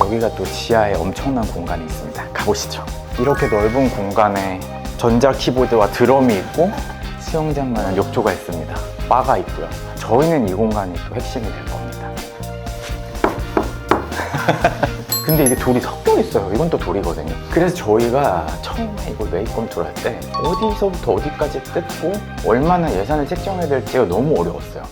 여기가 또 지하에 엄청난 공간이 있습니다. 가보시죠. 이렇게 넓은 공간에 전자 키보드와 드럼이 있고 수영장만한 욕조가 있습니다. 바가 있고요. 저희는 이 공간이 또 핵심이 될 겁니다. 근데 이게 돌이 섞여 있어요. 이건 또 돌이거든요. 그래서 저희가 처음에 이걸 매입 검토를 할 때 어디서부터 어디까지 뜯고 얼마나 예산을 책정해야 될지가 너무 어려웠어요.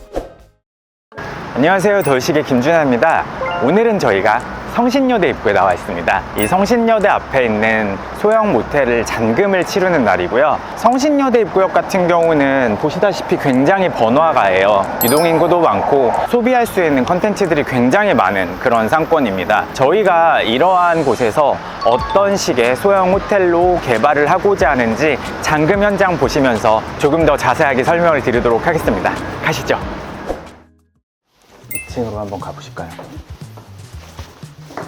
안녕하세요, 덜식의 김준하입니다. 오늘은 저희가 성신여대 입구에 나와 있습니다. 이 성신여대 앞에 있는 소형 모텔을 잔금을 치르는 날이고요. 성신여대 입구역 같은 경우는 보시다시피 굉장히 번화가예요. 유동인구도 많고 소비할 수 있는 컨텐츠들이 굉장히 많은 그런 상권입니다. 저희가 이러한 곳에서 어떤 식의 소형 호텔로 개발을 하고자 하는지 잔금 현장 보시면서 조금 더 자세하게 설명을 드리도록 하겠습니다. 가시죠. 2층으로 한번 가보실까요?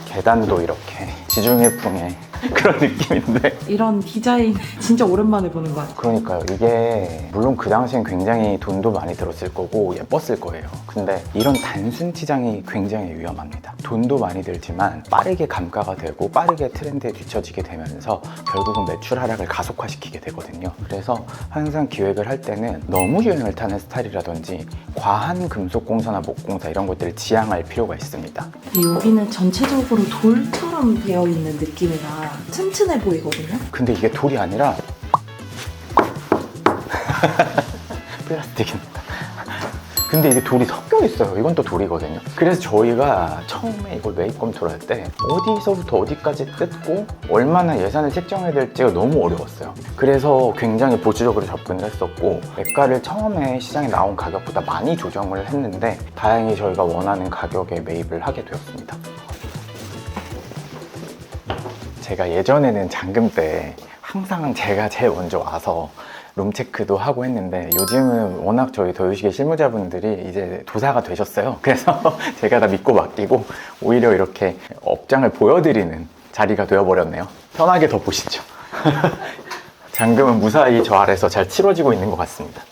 계단도 이렇게 지중해풍의 그런 느낌인데, 이런 디자인 진짜 오랜만에 보는 것 같아요. 그러니까요. 이게 물론 그 당시엔 굉장히 돈도 많이 들었을 거고 예뻤을 거예요. 근데 이런 단순 치장이 굉장히 위험합니다. 돈도 많이 들지만 빠르게 감가가 되고 빠르게 트렌드에 뒤처지게 되면서 결국은 매출 하락을 가속화시키게 되거든요. 그래서 항상 기획을 할 때는 너무 유행을 타는 스타일이라든지 과한 금속 공사나 목공사 이런 것들을 지양할 필요가 있습니다. 여기는 전체적으로 돌처럼 되어 있는 느낌이라 튼튼해 보이거든요. 근데 이게 돌이 아니라 플라스틱입니다. 근데 이게 돌이 섞여 있어요. 이건 또 돌이거든요. 그래서 저희가 처음에 이걸 매입 검토를 할 때 어디서부터 어디까지 뜯고 얼마나 예산을 책정해야 될지가 너무 어려웠어요. 그래서 굉장히 보수적으로 접근을 했었고 매가를 처음에 시장에 나온 가격보다 많이 조정을 했는데 다행히 저희가 원하는 가격에 매입을 하게 되었습니다. 제가 예전에는 잔금 때 항상 제가 제일 먼저 와서 룸 체크도 하고 했는데 요즘은 워낙 저희 더유식의 실무자분들이 이제 도사가 되셨어요. 그래서 제가 다 믿고 맡기고 오히려 이렇게 업장을 보여드리는 자리가 되어버렸네요. 편하게 더 보시죠. 잔금은 무사히 저 아래서 잘 치러지고 있는 것 같습니다.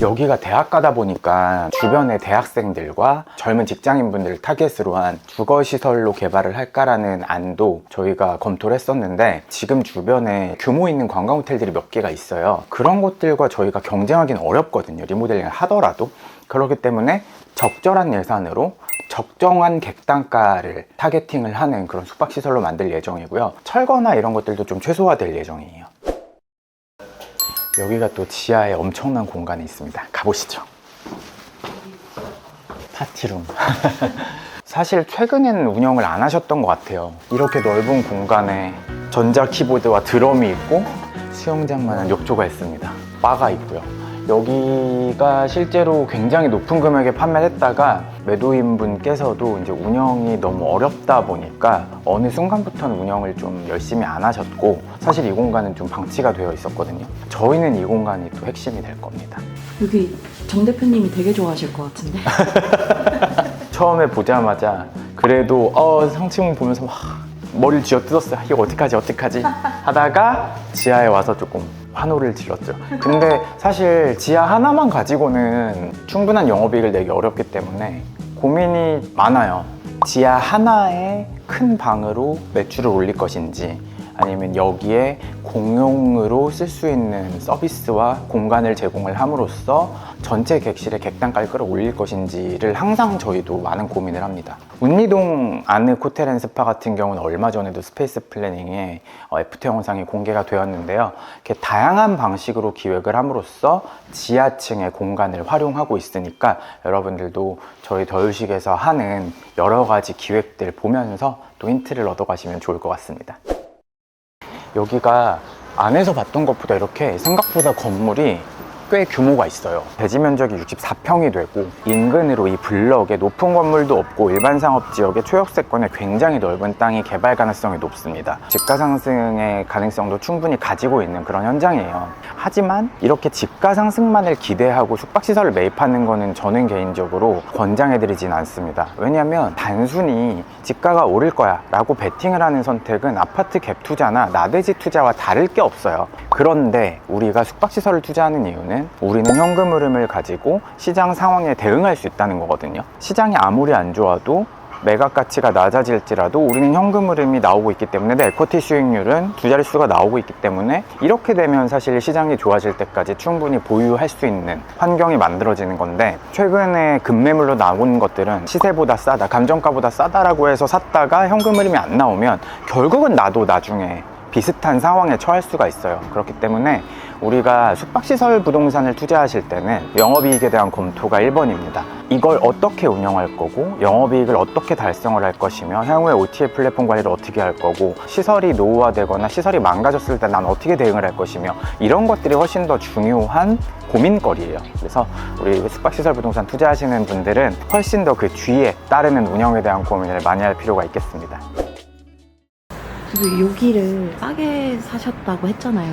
여기가 대학가다 보니까 주변의 대학생들과 젊은 직장인분들을 타겟으로 한 주거시설로 개발을 할까라는 안도 저희가 검토를 했었는데 지금 주변에 규모 있는 관광 호텔들이 몇 개가 있어요. 그런 곳들과 저희가 경쟁하기는 어렵거든요. 리모델링을 하더라도. 그렇기 때문에 적절한 예산으로 적정한 객단가를 타겟팅을 하는 그런 숙박시설로 만들 예정이고요. 철거나 이런 것들도 좀 최소화될 예정이에요. 여기가 또 지하에 엄청난 공간이 있습니다. 가보시죠. 파티룸. 사실 최근에는 운영을 안 하셨던 것 같아요. 이렇게 넓은 공간에 전자 키보드와 드럼이 있고 수영장만한 욕조가 있습니다. 바가 있고요. 여기가 실제로 굉장히 높은 금액에 판매를 했다가 매도인분께서도 이제 운영이 너무 어렵다 보니까 어느 순간부터는 운영을 좀 열심히 안 하셨고 사실 이 공간은 좀 방치가 되어 있었거든요. 저희는 이 공간이 또 핵심이 될 겁니다. 여기 정 대표님이 되게 좋아하실 것 같은데. 처음에 보자마자 그래도 상층 보면서 막 머리를 쥐어뜯었어요. 이거 어떡하지 하다가 지하에 와서 조금 환호를 질렀죠. 근데 사실 지하 하나만 가지고는 충분한 영업이익을 내기 어렵기 때문에 고민이 많아요. 지하 하나에 큰 방으로 매출을 올릴 것인지 아니면 여기에 공용으로 쓸 수 있는 서비스와 공간을 제공을 함으로써 전체 객실의 객단가를 끌어올릴 것인지를 항상 저희도 많은 고민을 합니다. 운미동 아늑 호텔 앤 스파 같은 경우는 얼마 전에도 스페이스 플래닝에 FT 영상이 공개가 되었는데요. 이렇게 다양한 방식으로 기획을 함으로써 지하층의 공간을 활용하고 있으니까 여러분들도 저희 더유식에서 하는 여러 가지 기획들 보면서 또 힌트를 얻어가시면 좋을 것 같습니다. 여기가 안에서 봤던 것보다 이렇게 생각보다 건물이 꽤 규모가 있어요. 대지 면적이 64평이 되고 인근으로 이 블럭에 높은 건물도 없고 일반 상업지역의 초역세권에 굉장히 넓은 땅이 개발 가능성이 높습니다. 집가 상승의 가능성도 충분히 가지고 있는 그런 현장이에요. 하지만 이렇게 집가 상승만을 기대하고 숙박시설을 매입하는 거는 저는 개인적으로 권장해드리진 않습니다. 왜냐하면 단순히 집가가 오를 거야 라고 베팅을 하는 선택은 아파트 갭 투자나 나대지 투자와 다를 게 없어요. 그런데 우리가 숙박시설을 투자하는 이유는 우리는 현금 흐름을 가지고 시장 상황에 대응할 수 있다는 거거든요. 시장이 아무리 안 좋아도 매각 가치가 낮아질지라도 우리는 현금 흐름이 나오고 있기 때문에 내 에쿼티 수익률은 두 자릿수가 나오고 있기 때문에 이렇게 되면 사실 시장이 좋아질 때까지 충분히 보유할 수 있는 환경이 만들어지는 건데, 최근에 급매물로 나온 것들은 시세보다 싸다, 감정가보다 싸다라고 해서 샀다가 현금 흐름이 안 나오면 결국은 나도 나중에 비슷한 상황에 처할 수가 있어요. 그렇기 때문에 우리가 숙박시설 부동산을 투자하실 때는 영업이익에 대한 검토가 1번입니다. 이걸 어떻게 운영할 거고, 영업이익을 어떻게 달성을 할 것이며, 향후에 OTA 플랫폼 관리를 어떻게 할 거고, 시설이 노후화되거나 시설이 망가졌을 때 난 어떻게 대응을 할 것이며, 이런 것들이 훨씬 더 중요한 고민거리예요. 그래서 우리 숙박시설 부동산 투자하시는 분들은 훨씬 더 그 뒤에 따르는 운영에 대한 고민을 많이 할 필요가 있겠습니다. 그리고 여기를 싸게 사셨다고 했잖아요.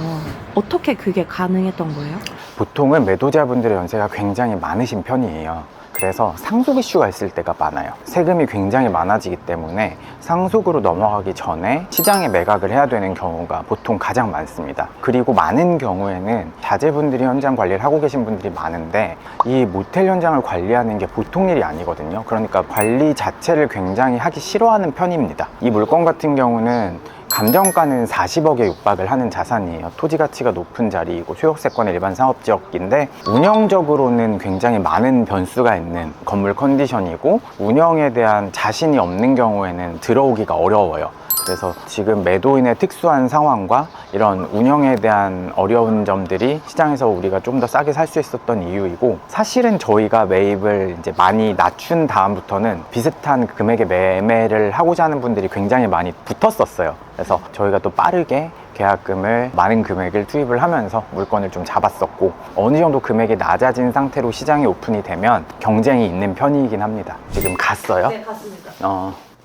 어떻게 그게 가능했던 거예요? 보통은 매도자분들의 연세가 굉장히 많으신 편이에요. 그래서 상속 이슈가 있을 때가 많아요. 세금이 굉장히 많아지기 때문에 상속으로 넘어가기 전에 시장에 매각을 해야 되는 경우가 보통 가장 많습니다. 그리고 많은 경우에는 자제분들이 현장 관리를 하고 계신 분들이 많은데, 이 모텔 현장을 관리하는 게 보통 일이 아니거든요. 그러니까 관리 자체를 굉장히 하기 싫어하는 편입니다. 이 물건 같은 경우는 감정가는 40억에 육박을 하는 자산이에요. 토지 가치가 높은 자리이고 소유세권의 일반 상업지역인데, 운영적으로는 굉장히 많은 변수가 있는 건물 컨디션이고, 운영에 대한 자신이 없는 경우에는 들어오기가 어려워요. 그래서 지금 매도인의 특수한 상황과 이런 운영에 대한 어려운 점들이 시장에서 우리가 좀 더 싸게 살 수 있었던 이유이고, 사실은 저희가 매입을 이제 많이 낮춘 다음부터는 비슷한 금액의 매매를 하고자 하는 분들이 굉장히 많이 붙었었어요. 그래서 저희가 또 빠르게 계약금을 많은 금액을 투입을 하면서 물건을 좀 잡았었고, 어느 정도 금액이 낮아진 상태로 시장이 오픈이 되면 경쟁이 있는 편이긴 합니다. 지금 갔어요? 네, 갔습니다.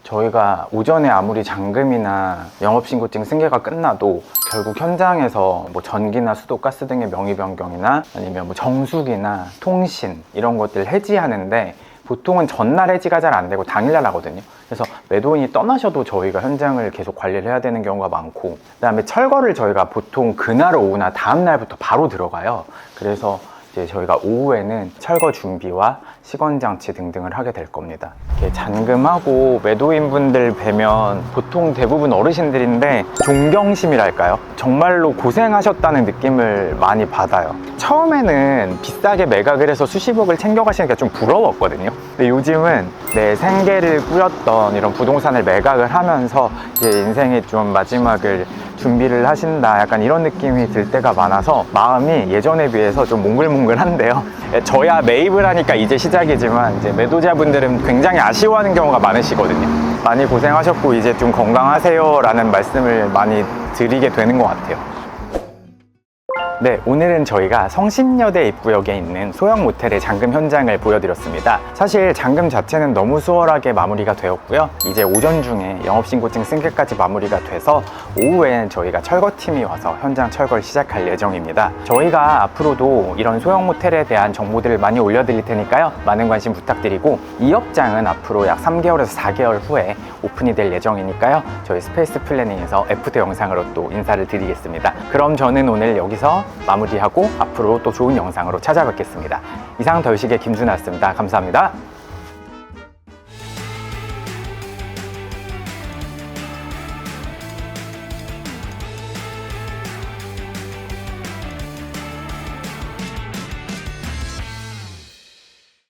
저희가 오전에 아무리 잔금이나 영업신고증 승계가 끝나도 결국 현장에서 뭐 전기나 수도, 가스 등의 명의 변경이나 아니면 뭐 정수기나 통신 이런 것들 해지하는데, 보통은 전날 해지가 잘 안 되고 당일날 하거든요. 그래서 매도인이 떠나셔도 저희가 현장을 계속 관리를 해야 되는 경우가 많고, 그 다음에 철거를 저희가 보통 그날 오후나 다음 날부터 바로 들어가요. 그래서 이제 저희가 오후에는 철거 준비와 시건장치 등등을 하게 될 겁니다. 이렇게 잔금하고 매도인분들 뵈면 보통 대부분 어르신들인데 존경심이랄까요? 정말로 고생하셨다는 느낌을 많이 받아요. 처음에는 비싸게 매각을 해서 수십억을 챙겨가시니까 좀 부러웠거든요. 근데 요즘은 내 생계를 꾸렸던 이런 부동산을 매각을 하면서 이제 인생의 좀 마지막을 준비를 하신다, 약간 이런 느낌이 들 때가 많아서 마음이 예전에 비해서 좀 몽글몽글한데요. 저야 매입을 하니까 이제 시작이지만, 이제 매도자분들은 굉장히 아쉬워하는 경우가 많으시거든요. 많이 고생하셨고 이제 좀 건강하세요 라는 말씀을 많이 드리게 되는 것 같아요. 네, 오늘은 저희가 성신여대 입구역에 있는 소형 모텔의 잔금 현장을 보여드렸습니다. 사실 잔금 자체는 너무 수월하게 마무리가 되었고요. 이제 오전 중에 영업신고증 승계까지 마무리가 돼서 오후엔 저희가 철거팀이 와서 현장 철거를 시작할 예정입니다. 저희가 앞으로도 이런 소형 모텔에 대한 정보들을 많이 올려드릴 테니까요. 많은 관심 부탁드리고, 이 업장은 앞으로 약 3개월에서 4개월 후에 오픈이 될 예정이니까요. 저희 스페이스 플래닝에서 애프터 영상으로 또 인사를 드리겠습니다. 그럼 저는 오늘 여기서 마무리하고 앞으로 또 좋은 영상으로 찾아뵙겠습니다. 이상 덜식의 김준하였습니다. 감사합니다.